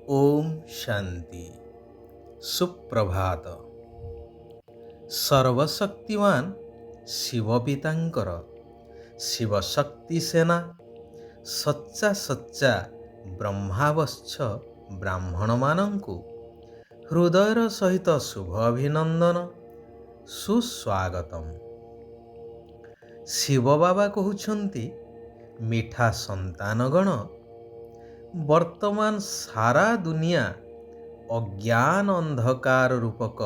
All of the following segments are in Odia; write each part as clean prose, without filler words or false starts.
ओम शांति। सुप्रभात। सर्वशक्तिमान शिव पितांकर शिवशक्ति सेना सच्चा सच्चा ब्रह्मावश्च ब्राह्मण मानंकु हृदयर सहित शुभ अभिनंदन सुस्वागतम। शिव बाबा कहउछंती मिठा संतानगण वर्तमान सारा दुनिया अज्ञान अंधकार रूपक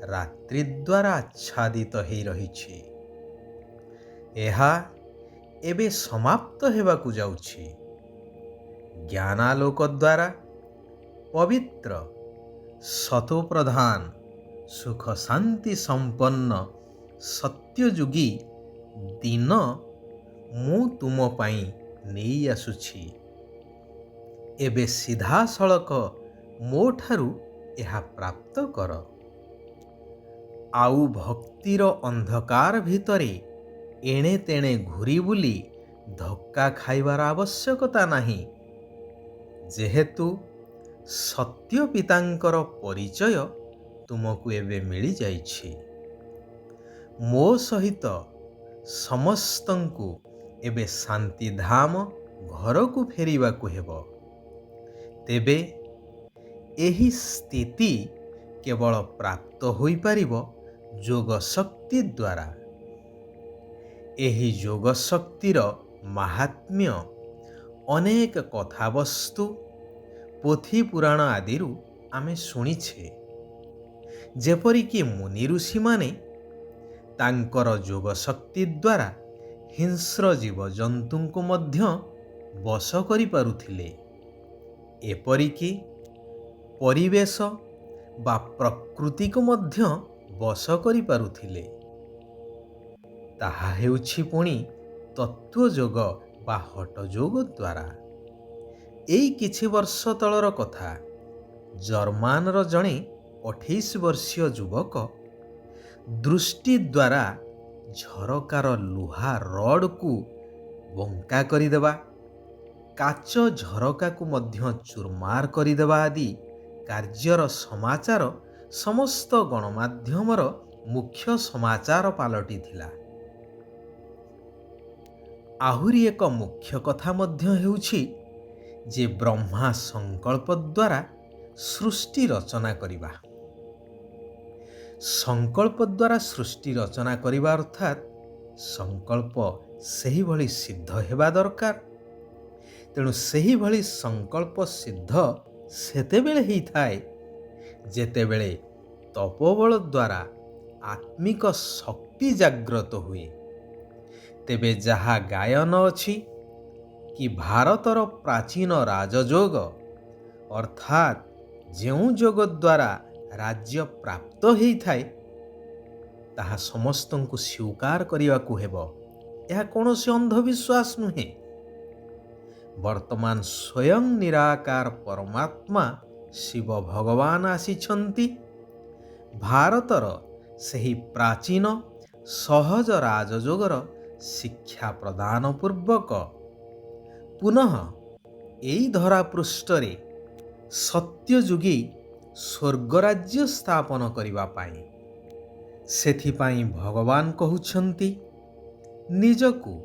रात्रि द्वारा आच्छादित हो रही। एबे समाप्त हेबाकु जाउछि। ज्ञानालोक द्वारा पवित्र सतो प्रधान सुख शांति संपन्न सत्ययुगी दिन मु तुम पाई नहीं आसुछि। एबे सीधा सड़क मो ठारू यह प्राप्त कर। आउ भक्तिर अंधकार भितरे एणे तेणे घुरी बुली धक्का खाइबार आवश्यकता नहीं, जेहेतु सत्य पितांकर परिचय तुमको एबे मिली जाइछि। मो सहित समस्तंकु एबे शांति धाम घर को फेरिबा को हेबो। तेबे एही स्थिति केवल प्राप्त होई पारिबो जोग शक्ति द्वारा। एही जोग शक्तिर महात्म्य अनेक कथावस्तु पोथी पुराण आदिरु आमे शुणिछे। जेपरिकी मुनि ऋषि माने तांकर जोग शक्ति द्वारा हिंस्र जीव जंतुଙ୍କୁ ମଧ୍ୟ बश करि पारुथिले। एपरिकी परिवेश बा प्रकृति को मध्य बश करि पारुथिले। ताहा हेउछि पुणी तत्वयोग बा हठयोग द्वारा। एई किछि वर्ष तलर कथा। जर्मानर जणे 28 वर्षीय युवक दृष्टि द्वारा झरकार लुहा रड को बंका करिदेवा, काच झरका को मध्य चूरमार करिदेवा आदि कार्यर समाचार समस्त गणमाध्यमर मुख्य समाचार पालटी थिला। आहुरी एक मुख्य कथा मध्य हेउछि जे ब्रह्मा संकल्प द्वारा सृष्टि रचना करिबा। संकल्प द्वारा सृष्टि रचना करिबा अर्थात संकल्प सही भली सिद्ध हेबा दरकार। तेणु सही भली संकल्प सिद्ध सेतेबेले ही थाए जेतेबेले तपोबल द्वारा आत्मिक शक्ति जाग्रत हुए। तेबे जहा गायन अछि कि भारतर प्राचीन राजयोग अर्थात जेउ जोग द्वारा राज्य प्राप्त हेई थाए ताहा समस्तंकु स्वीकार करिवाकु हेबो। यह कौनसी अंधविश्वास नुहे। वर्तमान स्वयं निराकार परमात्मा शिव भगवान आसीछंती भारतर सही प्राचीन सहज राजयोगर शिक्षा प्रदान पूर्वक पुनः एई धरा पृष्ठरे सत्ययुगी स्वर्गराज्य स्थापन करिबा पाई। सेथिपाई भगवान कहउछंती निजकु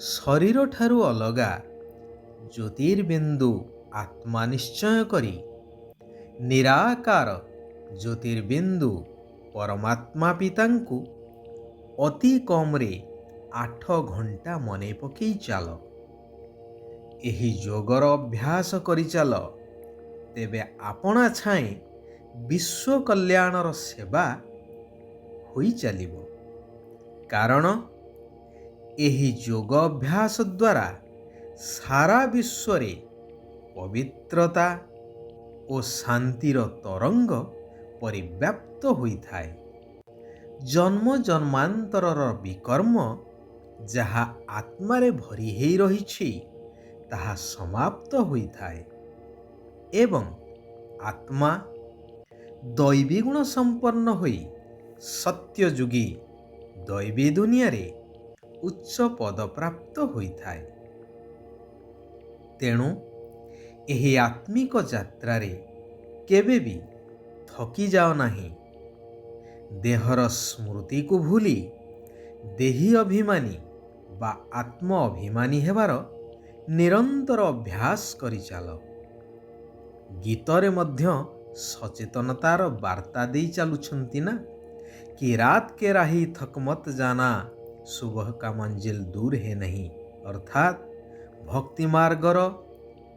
शरीर ठारू अलगा ज्योतिर्बिंदु आत्मा निश्चय करी निराकार ज्योतिर्बिंदु परमात्मा पितांकु अति कमरे 8 घंटा मने पकई चाल। एही जोगर अभ्यास करी चाल, तेबे आपना छाए विश्व कल्याणर सेवा होई चलिबो। कारण एही जोग अभ्यास द्वारा सारा विश्वरे पवित्रता और शांतिर तरंग परिव्याप्त होई थाए। जन्म जन्मांतरर विकर्म जहा आत्मारे भरी हेई रहिछि ताहा समाप्त होई थाए एवं आत्मा दैवी गुण संपन्न होई सत्ययुगी दैवी दुनिया रे उच्च पद प्राप्त होई थाए। तेणु ଏହି ଆତ୍ମିକ ଯାତ୍ରାରେ କେବେ ବି ଥକିଯାଅ ନାହିଁ। ଦେହର ସ୍ମୃତିକୁ ଭୁଲି ଦେହୀ ଅଭିମାନୀ ବା ଆତ୍ମ ଅଭିମାନୀ ହେବାର ନିରନ୍ତର ଅଭ୍ୟାସ କରିଚାଲ। ଗୀତରେ ମଧ୍ୟ ସଚେତନତାର ବାର୍ତ୍ତା ଦେଇ ଚାଲୁଛନ୍ତି ନା, କି ରାତ କେ ରାହି ଥକମତ ଜାନା ସୁବହ କା ମଞ୍ଜିଲ ଦୂର ହେ ନାହିଁ, ଅର୍ଥାତ୍ ଭକ୍ତି ମାର୍ଗର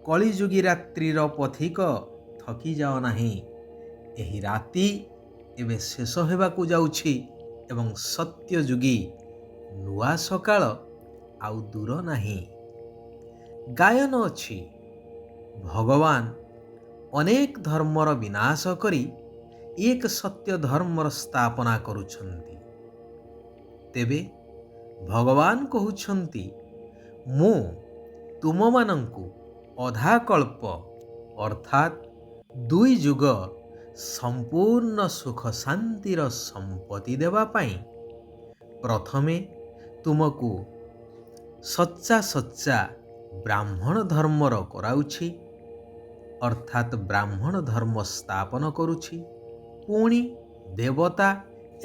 କଳିଯୁଗୀ ରାତ୍ରିର ପଥିକ ଥକିଯାଅ ନାହିଁ। ଏହି ରାତି ଏବେ ଶେଷ ହେବାକୁ ଯାଉଛି ଏବଂ ସତ୍ୟଯୁଗୀ ନୂଆ ସକାଳ ଆଉ ଦୂର ନାହିଁ। ଗାୟନ ଅଛି, ଭଗବାନ ଅନେକ ଧର୍ମର ବିନାଶ କରି ଏକ ସତ୍ୟ ଧର୍ମର ସ୍ଥାପନା କରୁଛନ୍ତି। ତେବେ ଭଗବାନ କହୁଛନ୍ତି, ମୁଁ ତୁମମାନଙ୍କୁ ଅଧାକଳ୍ପ ଅର୍ଥାତ୍ 2 ଯୁଗ ସମ୍ପୂର୍ଣ୍ଣ ସୁଖ ଶାନ୍ତିର ସମ୍ପତ୍ତି ଦେବା ପାଇଁ ପ୍ରଥମେ ତୁମକୁ ସଚ୍ଚା ବ୍ରାହ୍ମଣ ଧର୍ମର କରାଉଛି, ଅର୍ଥାତ୍ ବ୍ରାହ୍ମଣ ଧର୍ମ ସ୍ଥାପନ କରୁଛି। ପୁଣି ଦେବତା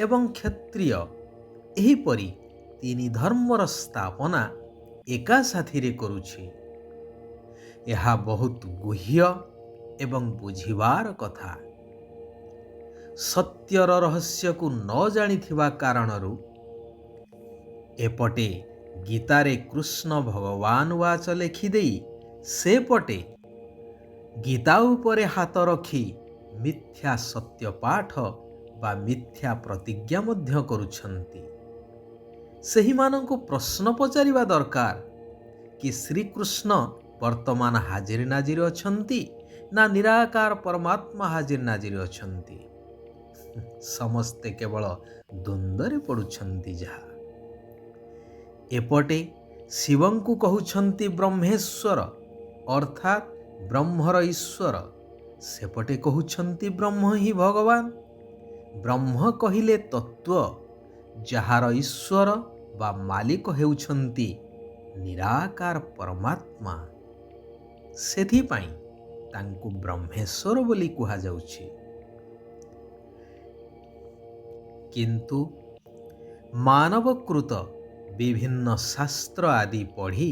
ଏବଂ କ୍ଷତ୍ରିୟ ଏହିପରି 3 ଧର୍ମର ସ୍ଥାପନା ଏକା ସାଥିରେ କରୁଛି। ଏହା ବହୁତ ଗୁହ୍ୟ ଏବଂ ବୁଝିବାର କଥା। ସତ୍ୟର ରହସ୍ୟକୁ ନ ଜାଣିଥିବା କାରଣରୁ ଏପଟେ ଗୀତାରେ କୃଷ୍ଣ ଭଗବାନ ବାଚ ଲେଖିଦେଇ ସେପଟେ ଗୀତା ଉପରେ ହାତ ରଖି ମିଥ୍ୟା ସତ୍ୟ ପାଠ ବା ମିଥ୍ୟା ପ୍ରତିଜ୍ଞା ମଧ୍ୟ କରୁଛନ୍ତି। ସେହିମାନଙ୍କୁ ପ୍ରଶ୍ନ ପଚାରିବା ଦରକାର କି ଶ୍ରୀକୃଷ୍ଣ ବର୍ତ୍ତମାନ ହାଜିର ନାଜିର ଅଛନ୍ତି ନା ନିରାକାର ପରମାତ୍ମା ହାଜିର ନାଜିର ଅଛନ୍ତି? ସମସ୍ତେ କେବଳ ଦ୍ୱନ୍ଦ୍ୱରେ ପଡ଼ୁଛନ୍ତି। ଯାହା ଏପଟେ ଶିବଙ୍କୁ କହୁଛନ୍ତି ବ୍ରହ୍ମେଶ୍ୱର ଅର୍ଥାତ୍ ବ୍ରହ୍ମର ଈଶ୍ୱର, ସେପଟେ କହୁଛନ୍ତି ବ୍ରହ୍ମ ହିଁ ଭଗବାନ। ବ୍ରହ୍ମ କହିଲେ ତତ୍ତ୍ୱ, ଯାହାର ଈଶ୍ୱର ବା ମାଲିକ ହେଉଛନ୍ତି ନିରାକାର ପରମାତ୍ମା। ସେଥିପାଇଁ ତାଙ୍କୁ ବ୍ରହ୍ମେଶ୍ୱର ବୋଲି କୁହାଯାଉଛି। କିନ୍ତୁ ମାନବକୃତ ବିଭିନ୍ନ ଶାସ୍ତ୍ର ଆଦି ପଢ଼ି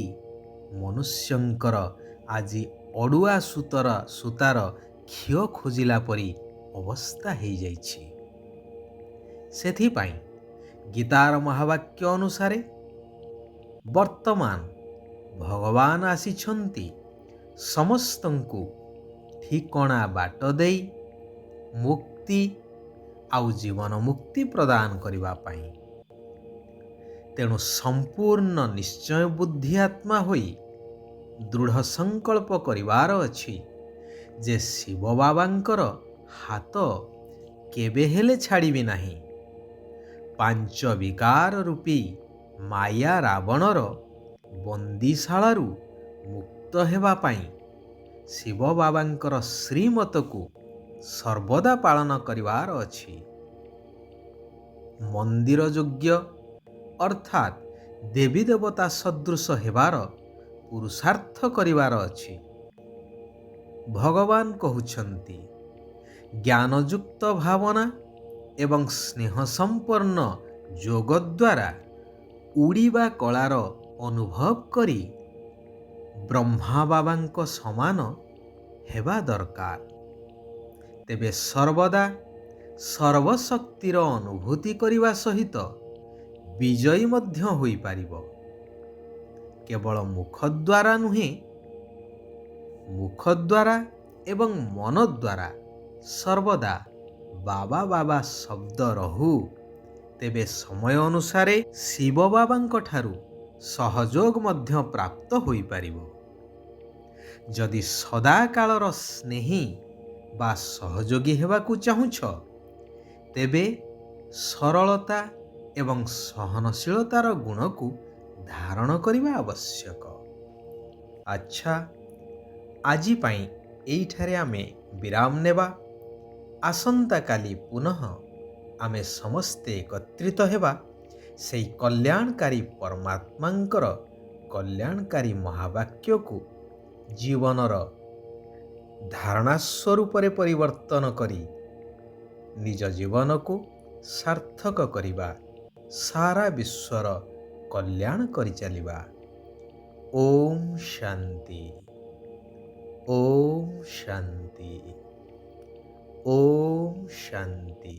ମନୁଷ୍ୟଙ୍କର ଆଜି ଅଡ଼ୁଆ ସୂତାର ଖିଅ ଖୋଜିଲା ପରି ଅବସ୍ଥା ହେଇଯାଇଛି। ସେଥିପାଇଁ ଗୀତାର ମହାବାକ୍ୟ ଅନୁସାରେ ବର୍ତ୍ତମାନ ଭଗବାନ ଆସିଛନ୍ତି ସମସ୍ତଙ୍କୁ ଠିକଣା ବାଟ ଦେଇ ମୁକ୍ତି ଆଉ ଜୀବନ ମୁକ୍ତି ପ୍ରଦାନ କରିବା ପାଇଁ। ତେଣୁ ସମ୍ପୂର୍ଣ୍ଣ ନିଶ୍ଚୟ ବୁଦ୍ଧି ଆତ୍ମା ହୋଇ ଦୃଢ଼ ସଂକଳ୍ପ କରିବାର ଅଛି ଯେ ଶିବ ବାବାଙ୍କର ହାତ କେବେ ହେଲେ ଛାଡ଼ିବି ନାହିଁ। 5 ବିକାର ରୂପୀ ମାୟା ରାବଣର ବନ୍ଦିଶାଳାରୁ ମୁକ୍ତ ହେବା ପାଇଁ ଶିବ ବାବାଙ୍କର ଶ୍ରୀମତକୁ ସର୍ବଦା ପାଳନ କରିବାର ଅଛି। ମନ୍ଦିର ଯୋଗ୍ୟ ଅର୍ଥାତ୍ ଦେବୀ ଦେବତା ସଦୃଶ ହେବାର ପୁରୁଷାର୍ଥ କରିବାର ଅଛି। ଭଗବାନ କହୁଛନ୍ତି, ଜ୍ଞାନଯୁକ୍ତ ଭାବନା ଏବଂ ସ୍ନେହ ସମ୍ପନ୍ନ ଯୋଗ ଦ୍ୱାରା ଉଡ଼ିବା କଳାର ଅନୁଭବ କରି ବ୍ରହ୍ମା ବାବାଙ୍କ ସମାନ ହେବା ଦରକାର। ତେବେ ସର୍ବଦା ସର୍ବଶକ୍ତିର ଅନୁଭୂତି କରିବା ସହିତ ବିଜୟୀ ମଧ୍ୟ ହୋଇପାରିବ। କେବଳ ମୁଖ ଦ୍ୱାରା ନୁହେଁ, ମୁଖ ଦ୍ୱାରା ଏବଂ ମନ ଦ୍ୱାରା ସର୍ବଦା ବାବା ବାବା ଶବ୍ଦ ରହୁ। ତେବେ ସମୟ ଅନୁସାରେ ଶିବ ବାବାଙ୍କ ଠାରୁ ସହଯୋଗ ମଧ୍ୟ ପ୍ରାପ୍ତ ହୋଇପାରିବ। ଯଦି ସଦାକାଳର ସ୍ନେହୀ ବା ସହଯୋଗୀ ହେବାକୁ ଚାହୁଁଛ, ତେବେ ସରଳତା ଏବଂ ସହନଶୀଳତାର ଗୁଣକୁ ଧାରଣ କରିବା ଆବଶ୍ୟକ। ଆଚ୍ଛା, ଆଜି ପାଇଁ ଏଇଠାରେ ଆମେ ବିରାମ ନେବା। ଆସନ୍ତାକାଲି ପୁନଃ ଆମେ ସମସ୍ତେ ଏକତ୍ରିତ ହେବା ସେହି କଲ୍ୟାଣକାରୀ ପରମାତ୍ମାଙ୍କର କଲ୍ୟାଣକାରୀ ମହାବାକ୍ୟକୁ ଜୀବନର ଧାରଣା ସ୍ୱରୂପରେ ପରିବର୍ତ୍ତନ କରି ନିଜ ଜୀବନକୁ ସାର୍ଥକ କରିବା, ସାରା ବିଶ୍ୱର କଲ୍ୟାଣ କରିଚାଲିବା। ଓମ୍ ଶାନ୍ତି। ଓମ୍ ଶାନ୍ତି। ଓମ୍ ଶାନ୍ତି।